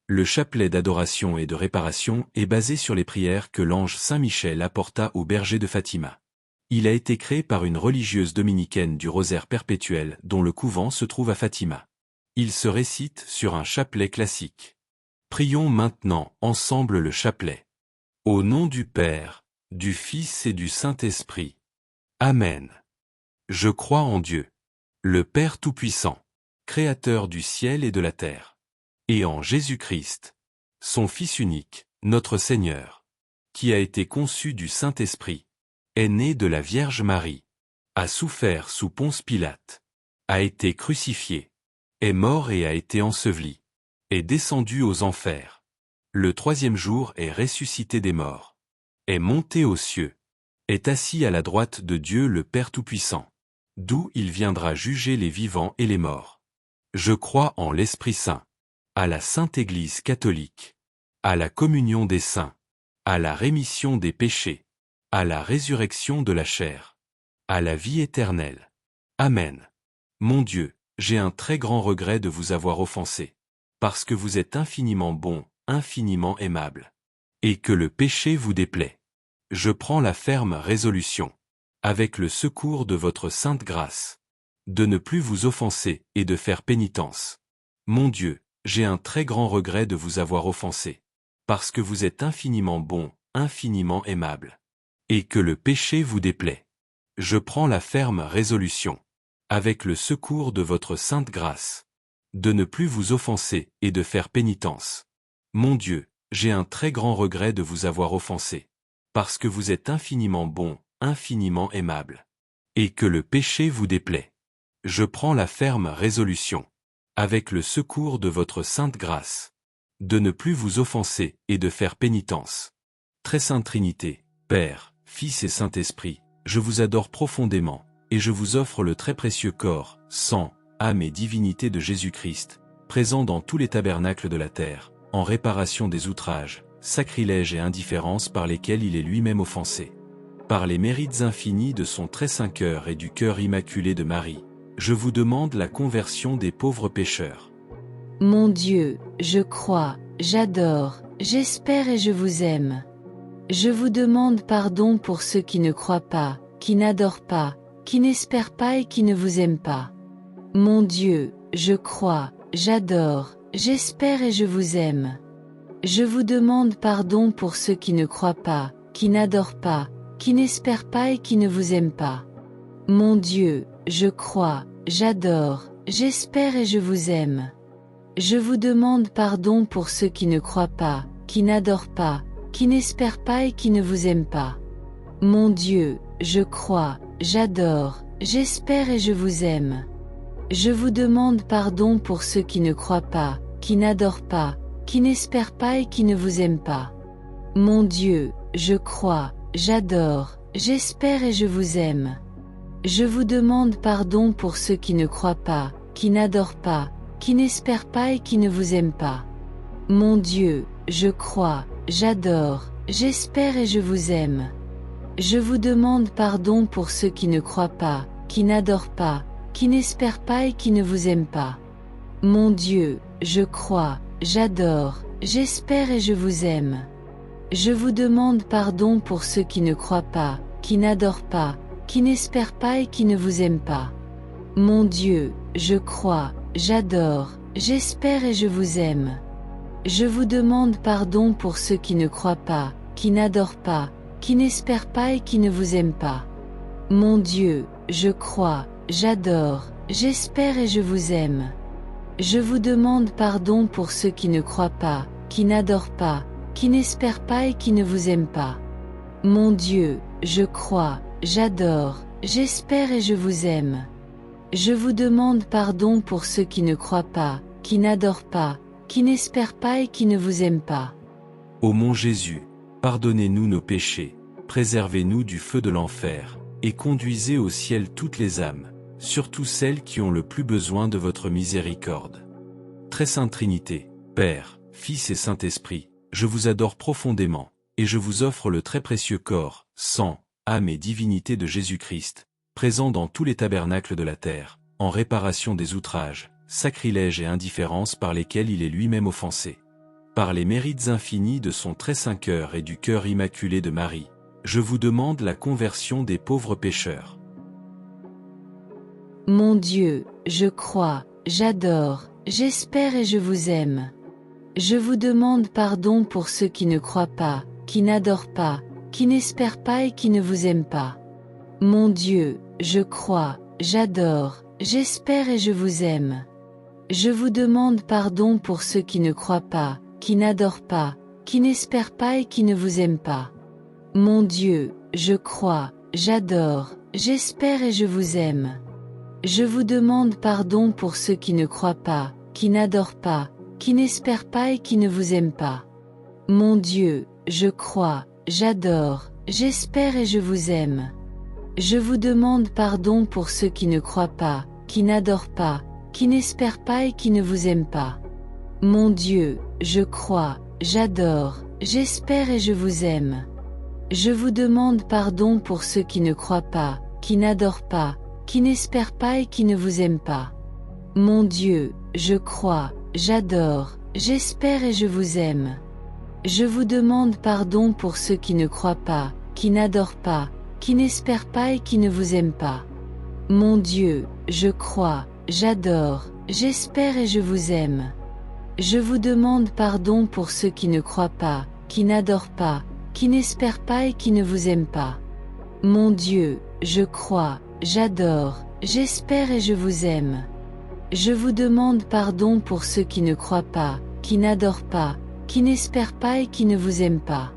Le chapelet d'adoration et de réparation est basé sur les prières que l'ange Saint Michel apporta au berger de Fatima. Il a été créé par une religieuse dominicaine du rosaire perpétuel dont le couvent se trouve à Fatima. Il se récite sur un chapelet classique. Prions maintenant ensemble le chapelet. Au nom du Père, du Fils et du Saint-Esprit. Amen. Je crois en Dieu, le Père Tout-Puissant, Créateur du ciel et de la terre, et en Jésus-Christ, son Fils unique, notre Seigneur, qui a été conçu du Saint-Esprit, est né de la Vierge Marie, a souffert sous Ponce Pilate, a été crucifié, est mort et a été enseveli, est descendu aux enfers. Le troisième jour est ressuscité des morts, est monté aux cieux, est assis à la droite de Dieu le Père Tout-Puissant, d'où il viendra juger les vivants et les morts. Je crois en l'Esprit Saint, à la Sainte Église catholique, à la communion des saints, à la rémission des péchés, à la résurrection de la chair, à la vie éternelle. Amen. Mon Dieu, j'ai un très grand regret de vous avoir offensé, parce que vous êtes infiniment bon, infiniment aimable, et que le péché vous déplaît. Je prends la ferme résolution, avec le secours de votre sainte grâce, de ne plus vous offenser et de faire pénitence. Mon Dieu, j'ai un très grand regret de vous avoir offensé, parce que vous êtes infiniment bon, infiniment aimable, et que le péché vous déplaît. Je prends la ferme résolution, avec le secours de votre sainte grâce, de ne plus vous offenser et de faire pénitence. Mon Dieu, j'ai un très grand regret de vous avoir offensé, parce que vous êtes infiniment bon, infiniment aimable, et que le péché vous déplaît. Je prends la ferme résolution, avec le secours de votre sainte grâce, de ne plus vous offenser et de faire pénitence. Très Sainte Trinité, Père, Fils et Saint-Esprit, je vous adore profondément, et je vous offre le très précieux corps, sang, âme et divinité de Jésus-Christ, présent dans tous les tabernacles de la terre, en réparation des outrages, sacrilèges et indifférences par lesquels il est lui-même offensé. Par les mérites infinis de son très saint cœur et du cœur immaculé de Marie, je vous demande la conversion des pauvres pécheurs. Mon Dieu, je crois, j'adore, j'espère et je vous aime. Je vous demande pardon pour ceux qui ne croient pas, qui n'adorent pas, qui n'espèrent pas et qui ne vous aiment pas. Mon Dieu, je crois, j'adore, j'espère et je vous aime. Je vous demande pardon pour ceux qui ne croient pas, qui n'adorent pas, qui n'espèrent pas et qui ne vous aiment pas. Mon Dieu, je crois, j'adore, j'espère et je vous aime. Je vous demande pardon pour ceux qui ne croient pas, qui n'adorent pas, qui n'espèrent pas et qui ne vous aiment pas. Mon Dieu, je crois, j'adore, j'espère et je vous aime. Je vous demande pardon pour ceux qui ne croient pas, qui n'adorent pas, qui n'espèrent pas et qui ne vous aiment pas. Mon Dieu, je crois, j'adore, j'espère et je vous aime. Je vous demande pardon pour ceux qui ne croient pas, qui n'adorent pas, qui n'espèrent pas et qui ne vous aiment pas. Mon Dieu, je crois, j'adore, j'espère et je vous aime. Je vous demande pardon pour ceux qui ne croient pas, qui n'adorent pas, qui n'espèrent pas et qui ne vous aiment pas. Mon Dieu, je crois, j'adore, j'espère et je vous aime. Je vous demande pardon pour ceux qui ne croient pas, qui n'adorent pas, qui n'espèrent pas et qui ne vous aiment pas. Mon Dieu, je crois, j'adore, j'espère et je vous aime. Je vous demande pardon pour ceux qui ne croient pas, qui n'adorent pas, qui n'espèrent pas et qui ne vous aiment pas. Mon Dieu, je crois, j'adore, j'espère et je vous aime. Je vous demande pardon pour ceux qui ne croient pas, qui n'adorent pas, qui n'espèrent pas et qui ne vous aiment pas. Mon Dieu, je crois, j'adore, j'espère et je vous aime. Je vous demande pardon pour ceux qui ne croient pas, qui n'adorent pas, qui n'espèrent pas et qui ne vous aiment pas. Ô mon Jésus, pardonnez-nous nos péchés, préservez-nous du feu de l'enfer, et conduisez au ciel toutes les âmes, surtout celles qui ont le plus besoin de votre miséricorde. Très Sainte Trinité, Père, Fils et Saint-Esprit, je vous adore profondément, et je vous offre le très précieux corps, sang, âme et divinité de Jésus-Christ, présent dans tous les tabernacles de la terre, en réparation des outrages, sacrilèges et indifférences par lesquels il est lui-même offensé. Par les mérites infinis de son très saint cœur et du cœur immaculé de Marie, je vous demande la conversion des pauvres pécheurs. Mon Dieu, je crois, j'adore, j'espère et je vous aime. Je vous demande pardon pour ceux qui ne croient pas, qui n'adorent pas, qui n'espèrent pas et qui ne vous aiment pas. Mon Dieu, je crois, j'adore, j'espère et je vous aime. Je vous demande pardon pour ceux qui ne croient pas, qui n'adorent pas, qui n'espèrent pas et qui ne vous aiment pas. Mon Dieu, je crois, j'adore, j'espère et je vous aime. Je vous demande pardon pour ceux qui ne croient pas, qui n'adorent pas, qui n'espèrent pas et qui ne vous aiment pas. Mon Dieu, je crois, j'adore, j'espère et je vous aime. Je vous demande pardon pour ceux qui ne croient pas, qui n'adorent pas, qui n'espèrent pas et qui ne vous aiment pas. Mon Dieu, je crois, j'adore, j'espère et je vous aime. Je vous demande pardon pour ceux qui ne croient pas, qui n'adorent pas, qui n'espèrent pas et qui ne vous aiment pas. Mon Dieu, je crois, j'adore, j'espère et je vous aime. Je vous demande pardon pour ceux qui ne croient pas, qui n'adorent pas, qui n'espèrent pas et qui ne vous aiment pas. Mon Dieu, je crois, j'adore, j'espère et je vous aime. Je vous demande pardon pour ceux qui ne croient pas, qui n'adorent pas, qui n'espèrent pas et qui ne vous aiment pas. Mon Dieu, je crois, j'adore, j'espère et je vous aime. Je vous demande pardon pour ceux qui ne croient pas, qui n'adorent pas, qui n'espèrent pas et qui ne vous aiment pas.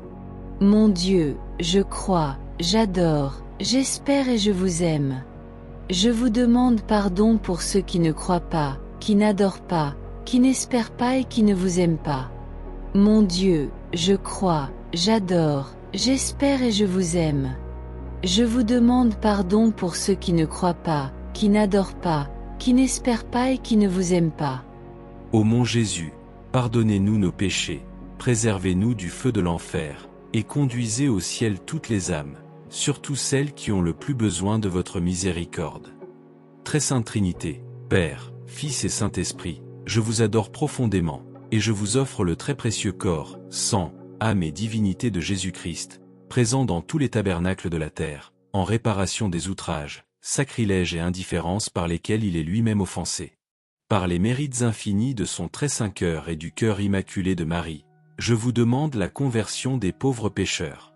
Mon Dieu, je crois, j'adore, j'espère et je vous aime. Je vous demande pardon pour ceux qui ne croient pas, qui n'adorent pas, qui n'espèrent pas et qui ne vous aiment pas. Mon Dieu, je crois, j'adore, j'espère et je vous aime. Je vous demande pardon pour ceux qui ne croient pas, qui n'adorent pas, qui n'espèrent pas et qui ne vous aiment pas. Ô mon Jésus, pardonnez-nous nos péchés, préservez-nous du feu de l'enfer, et conduisez au ciel toutes les âmes, surtout celles qui ont le plus besoin de votre miséricorde. Très Sainte Trinité, Père, Fils et Saint-Esprit, je vous adore profondément, et je vous offre le très précieux corps, sang, âme et divinité de Jésus-Christ, présent dans tous les tabernacles de la terre, en réparation des outrages, sacrilèges et indifférences par lesquels il est lui-même offensé. Par les mérites infinis de son très saint cœur et du cœur immaculé de Marie, je vous demande la conversion des pauvres pécheurs.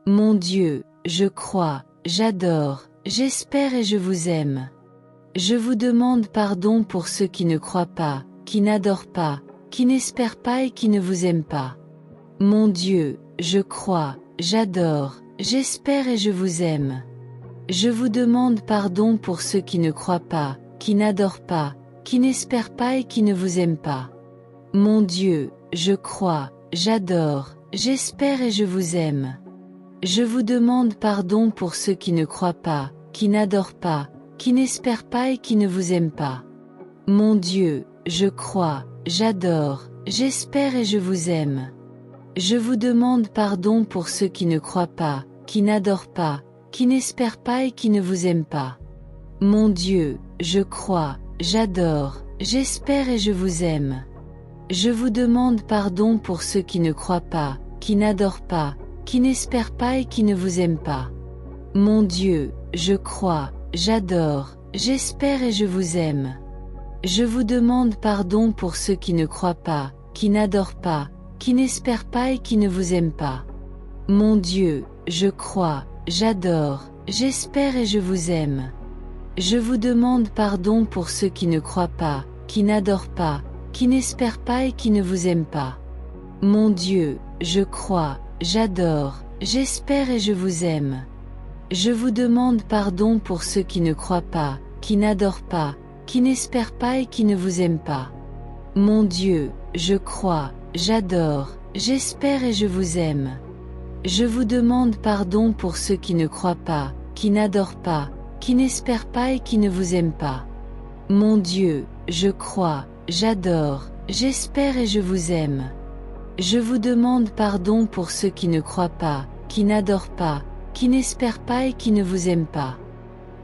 Mon Dieu, je crois, j'adore, j'espère et je vous aime. Je vous demande pardon pour ceux qui ne croient pas, qui n'adorent pas, qui n'espèrent pas et qui ne vous aiment pas. Mon Dieu, je crois, j'adore, j'espère et je vous aime. Je vous demande pardon pour ceux qui ne croient pas, qui n'adorent pas, qui n'espèrent pas et qui ne vous aiment pas. Mon Dieu, je crois, j'adore, j'espère et je vous aime. Je vous demande pardon pour ceux qui ne croient pas, qui n'adorent pas, qui n'espèrent pas et qui ne vous aiment pas. Mon Dieu, je crois, j'adore, j'espère et je vous aime. Je vous demande pardon pour ceux qui ne croient pas, qui n'adorent pas, qui n'espèrent pas et qui ne vous aiment pas. Mon Dieu, je crois, j'adore, j'espère et je vous aime. Je vous demande pardon pour ceux qui ne croient pas, qui n'adorent pas, qui n'espèrent pas et qui ne vous aiment pas. Mon Dieu, je crois, j'adore, j'espère et je vous aime. Je vous demande pardon pour ceux qui ne croient pas, qui n'adorent pas, qui n'espèrent pas et qui ne vous aiment pas. Mon Dieu, je crois, j'adore, j'espère et je vous aime. Je vous demande pardon pour ceux qui ne croient pas, qui n'adorent pas, qui n'espèrent pas et qui ne vous aiment pas. Mon Dieu, je crois, j'adore, j'espère et je vous aime. Je vous demande pardon pour ceux qui ne croient pas, qui n'adorent pas, qui n'espèrent pas et qui ne vous aiment pas. Mon Dieu, je crois, j'adore, j'espère et je vous aime. Je vous demande pardon pour ceux qui ne croient pas, qui n'adorent pas, qui n'espèrent pas et qui ne vous aiment pas. Mon Dieu, je crois, j'adore, j'espère et je vous aime. Je vous demande pardon pour ceux qui ne croient pas, qui n'adorent pas, qui n'espèrent pas et qui ne vous aiment pas.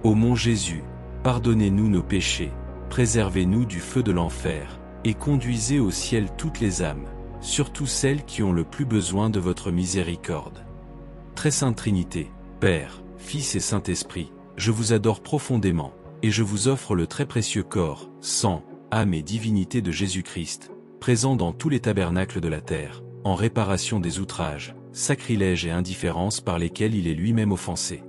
Ô mon Jésus, pardonnez-nous nos péchés, préservez-nous du feu de l'enfer, et conduisez au ciel toutes les âmes, surtout celles qui ont le plus besoin de votre miséricorde. Très sainte Trinité, Père, Fils et Saint-Esprit, je vous adore profondément, et je vous offre le très précieux corps, sang, âme et divinité de Jésus-Christ, présent dans tous les tabernacles de la terre, en réparation des outrages, sacrilèges et indifférences par lesquels il est lui-même offensé.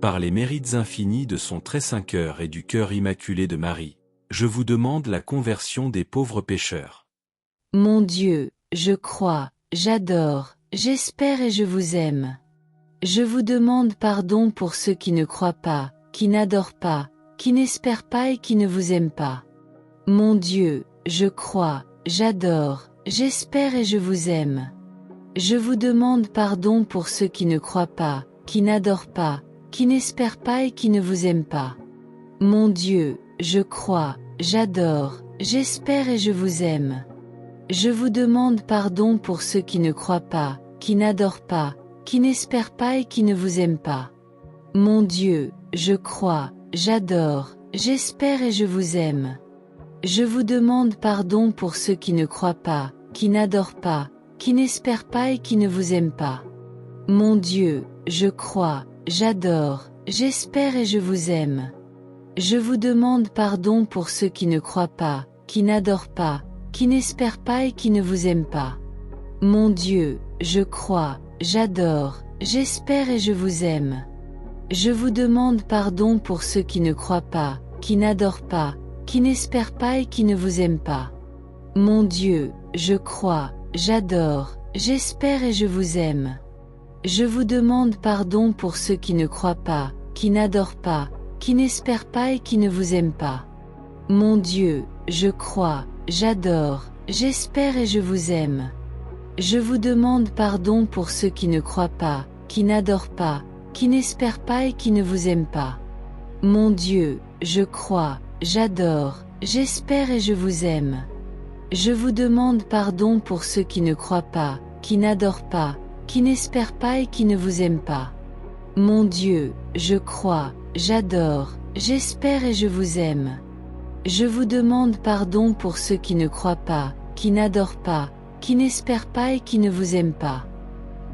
Par les mérites infinis de son très saint cœur et du cœur immaculé de Marie, je vous demande la conversion des pauvres pécheurs. Mon Dieu, je crois, j'adore, j'espère et je vous aime. Je vous demande pardon pour ceux qui ne croient pas, qui n'adorent pas, qui n'espèrent pas et qui ne vous aiment pas. Mon Dieu, je crois, j'adore, j'espère et je vous aime. Je vous demande pardon pour ceux qui ne croient pas, qui n'adorent pas, qui n'espèrent pas et qui ne vous aiment pas. Mon Dieu, je crois, j'adore, j'espère et je vous aime. Je vous demande pardon pour ceux qui ne croient pas, qui n'adorent pas, qui n'espèrent pas et qui ne vous aiment pas. Mon Dieu, je crois, j'adore, j'espère et je vous aime. Je vous demande pardon pour ceux qui ne croient pas, qui n'adorent pas, qui n'espèrent pas et qui ne vous aiment pas. Mon Dieu, je crois, j'adore, j'espère et je vous aime. Je vous demande pardon pour ceux qui ne croient pas, qui n'adorent pas, qui n'espèrent pas et qui ne vous aiment pas. Mon Dieu, je crois, j'adore, j'espère et je vous aime. Je vous demande pardon pour ceux qui ne croient pas, qui n'adorent pas, qui n'espèrent pas et qui ne vous aiment pas. Mon Dieu, je crois, j'adore, j'espère et je vous aime. Je vous demande pardon pour ceux qui ne croient pas, qui n'adorent pas, qui n'espèrent pas et qui ne vous aiment pas. Mon Dieu, je crois, j'adore, j'espère et je vous aime. Je vous demande pardon pour ceux qui ne croient pas, qui n'adorent pas, qui n'espèrent pas et qui ne vous aiment pas. Mon Dieu, je crois, j'adore, j'espère et je vous aime. Je vous demande pardon pour ceux qui ne croient pas, qui n'adorent pas, qui n'espèrent pas et qui ne vous aiment pas. Mon Dieu, je crois, j'adore, j'espère et je vous aime. Je vous demande pardon pour ceux qui ne croient pas, qui n'adorent pas, qui n'espèrent pas et qui ne vous aiment pas.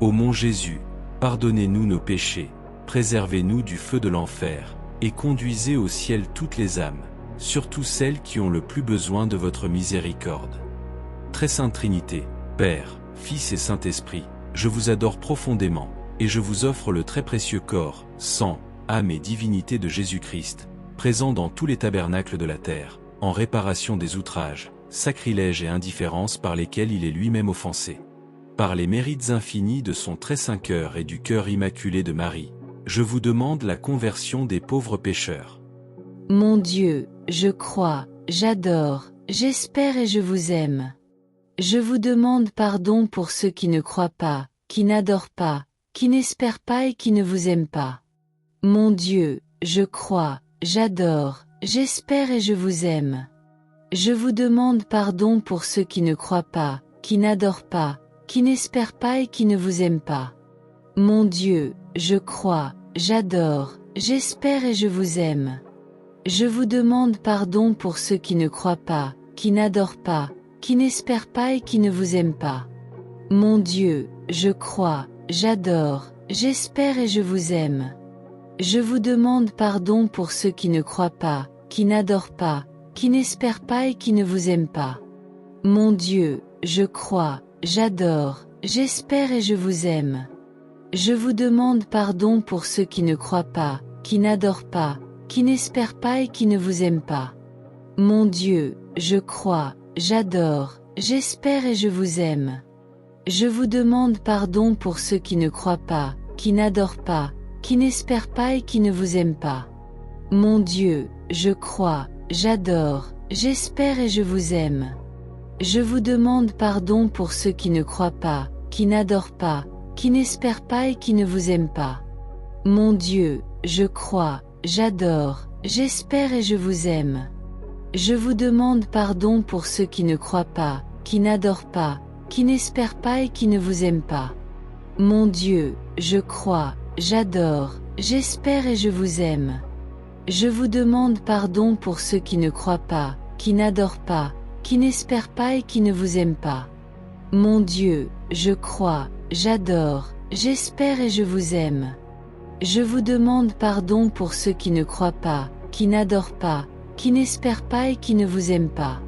Ô mon Jésus, pardonnez-nous nos péchés, préservez-nous du feu de l'enfer, et conduisez au ciel toutes les âmes, surtout celles qui ont le plus besoin de votre miséricorde. Très sainte Trinité, Père, Fils et Saint-Esprit, je vous adore profondément, et je vous offre le très précieux corps, sang, âme et divinité de Jésus-Christ, présent dans tous les tabernacles de la terre, en réparation des outrages, sacrilèges et indifférences par lesquels il est lui-même offensé. Par les mérites infinis de son très saint cœur et du cœur immaculé de Marie, je vous demande la conversion des pauvres pécheurs. Mon Dieu, je crois, j'adore, j'espère et je vous aime. Je vous demande pardon pour ceux qui ne croient pas, qui n'adorent pas, qui n'espèrent pas et qui ne vous aiment pas. Mon Dieu, je crois, j'adore, j'espère et je vous aime. Je vous demande pardon pour ceux qui ne croient pas, qui n'adorent pas, qui n'espèrent pas et qui ne vous aiment pas. Mon Dieu, je crois, j'adore, j'espère et je vous aime. Je vous demande pardon pour ceux qui ne croient pas, qui n'adorent pas, qui n'espèrent pas et qui ne vous aiment pas. Mon Dieu, je crois, j'adore, j'espère et je vous aime. Je vous demande pardon pour ceux qui ne croient pas, qui n'adorent pas, qui n'espèrent pas et qui ne vous aiment pas. Mon Dieu, je crois, j'adore, j'espère et je vous aime. Je vous demande pardon pour ceux qui ne croient pas, qui n'adorent pas, qui n'espèrent pas et qui ne vous aiment pas. Mon Dieu, je crois, j'adore, j'espère et je vous aime. Je vous demande pardon pour ceux qui ne croient pas, qui n'adorent pas, qui n'espèrent pas et qui ne vous aiment pas. Mon Dieu, je crois, j'adore, j'espère et je vous aime. Je vous demande pardon pour ceux qui ne croient pas, qui n'adorent pas, qui n'espèrent pas et qui ne vous aiment pas. Mon Dieu, je crois, j'adore, j'espère et je vous aime. Je vous demande pardon pour ceux qui ne croient pas, qui n'adorent pas, qui n'espèrent pas et qui ne vous aiment pas. Mon Dieu, je crois, j'adore, j'espère et je vous aime. Je vous demande pardon pour ceux qui ne croient pas, qui n'adorent pas, qui n'espèrent pas et qui ne vous aiment pas. Mon Dieu, je crois, j'adore, j'espère et je vous aime. Je vous demande pardon pour ceux qui ne croient pas, qui n'adorent pas, qui n'espèrent pas et qui ne vous aiment pas.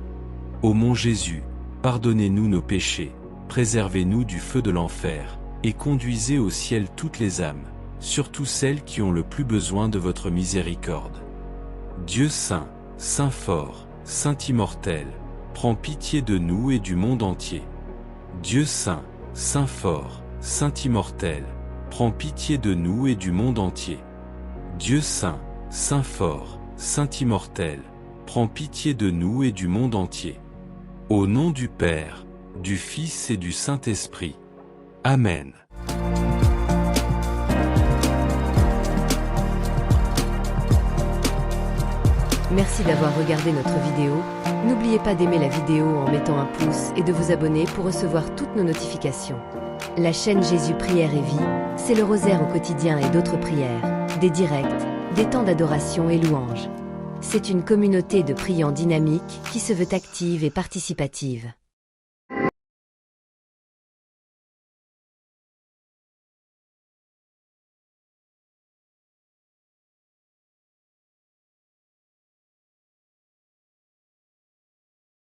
Ô mon Jésus, pardonnez-nous nos péchés, préservez-nous du feu de l'enfer, et conduisez au ciel toutes les âmes, surtout celles qui ont le plus besoin de votre miséricorde. Dieu saint, saint fort, saint immortel, prends pitié de nous et du monde entier. Dieu saint, saint fort, saint immortel, prends pitié de nous et du monde entier. Dieu saint, saint fort, saint immortel, prends pitié de nous et du monde entier. Au nom du Père, du Fils et du Saint-Esprit. Amen. Merci d'avoir regardé notre vidéo. N'oubliez pas d'aimer la vidéo en mettant un pouce et de vous abonner pour recevoir toutes nos notifications. La chaîne Jésus Prière et Vie, c'est le rosaire au quotidien et d'autres prières, des directs, des temps d'adoration et louanges. C'est une communauté de priants dynamique qui se veut active et participative.